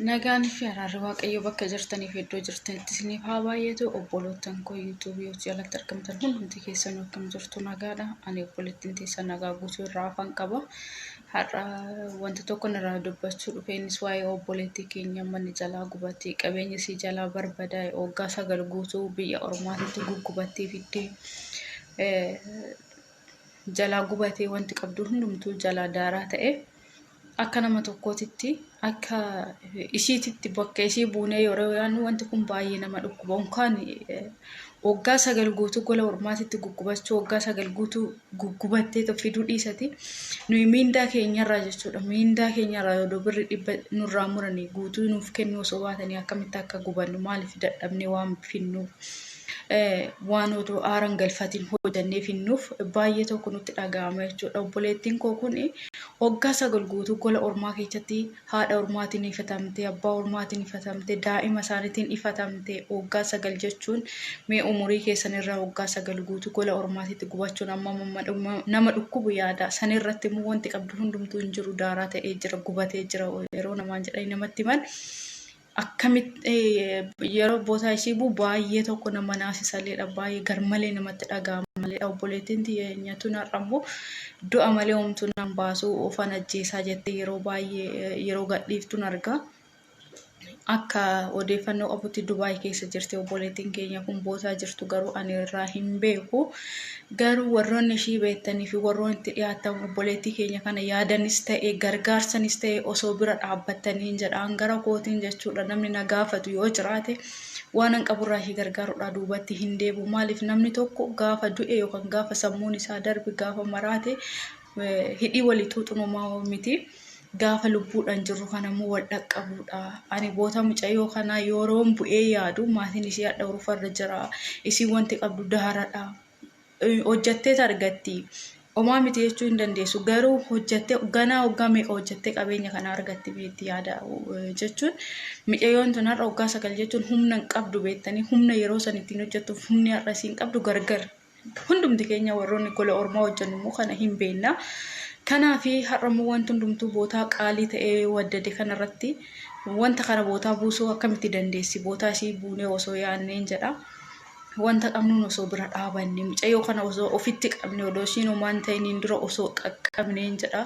Nagaan fi araarri waaqayyo bakka jirtaniif iddoo jirtanitti isiniif haa baay'atu. Obboloottan koo YouTube jalatti argamtan hundumti keessanuu akkam jirtu nagaadha. Ani obboleettiin teessan nagaa guutuu irraa afaan qaba. Har'a wanta tokko irraa dubbachuu dhufeenis waa'ee obboleettii keenya manni jalaa gubatee qabeenyi isii jalaa barbadaa'e waggaa 9 guutuu biyya Ormaatitti guggubattee fiddee jalaa gubatee wanti qabdu hundumtuu jalaa daaraa ta'e. Akka nama tokkootitti akka isiititti bakka isii buunee yeroo yaanu wanti kun baay'ee nama dhukkuba. Unkaan waggaa 9 guutuu gola Ormaatitti guggubachuu waggaa 9 guutuu guggubattee fiduu dhiisati. Nuyi miindaa keenyarraa jechuudha. Miindaa keenyarraa yoo birri 100 nurraa muranii guutuu nuuf kennuu osoo baatanii akkamitti akka gubannu maaliif dadhabnee waan finnuuf waan odoo aaran galfatiin hojjannee finnuuf baay'ee tokko nutti dhaga'ama jechuudha. Obboleettiin koo kun waggaa 9 guutuu gola Ormaa keessatti haadha Ormaatiin ifatamte, abbaa Ormaatiin ifatamte, daa'ima isaaniitiin ifatamte waggaa 9 jechuun mee umurii keessan irraa waggaa 9 guutuu gola Ormaatitti gubachuun amma nama dhukkubu yaada. San irratti immoo wanti qabdu hundumtuu hin jiru, daaraa ta'ee jira, gubatee jira yeroo namaan jedhanii namatti himan. Akkamitti yeroo bootaa ishii buu baay'ee tokko nama naasisaleedha, baay'ee garmalee namatti dhaga'ama malee. Obboleettiin tiyeenyatu narrammoo du'a malee homtuu nan baasuu ofan ajjeesaa jettee yeroo baay'ee yeroo gadhiiftuun argaa. Akka odeeffannoo qabutti Dubaay keessa jirti obboleettiin keenya kun bootaa jirtu, garuu ani irraa hin beeku. Garuu warroonni ishii beektanii fi warroonni itti dhiyaatan obboleettii keenya kana yaadanis ta'e gargaarsanis ta'e osoo bira dhaabbattanii jedhaan gara kootiin jechuudha. Namni na gaafatu yoo jiraate waan an qaburraa ishii gargaaruudhaa duubatti hin deebu. Maaliif namni tokko gaafa du'e yookaan gaafa sammuun isaa darbe gaafa maraate hidhii walii tuuxunumaa miti. Gaafa lubbuudhaan jirru kanammoo wal dhaqqabuudha. Ani boota mucayyoo kanaa yeroon bu'ee yaadu maatiin ishee hadha urufarra jira. Isii wanti qabdu daharadha. Hojjattee argatti. Omaa miti jechuu hin dandeessu. Garuu hojjattee ganaa waggaa meeqa hojjattee qabeenya kana argatti beetti yaada jechuun. Mucayyoon tun har'a waggaa 9 jechuun humna hin qabdu beektanii humna yeroo san ittiin hojjettuuf humni har'a isiin qabdu gargar. Hundumti keenya warroonni gola Ormaa hojjennu immoo kana hin beekna. Kanaafi har'ammoo wanti hundumtuu bootaa qaalii ta'ee waddade kanarratti wanta kana bootaa buusuu akkamitti dandeessi bootaa ishii buunee osoo yaanneen jedha. Wanta qabnuun osoo bira dhaabanne mucayyoo kana osoo ofitti qabne odoo ishiin homaan ta'iniin dura osoo qaqqabneen jedha.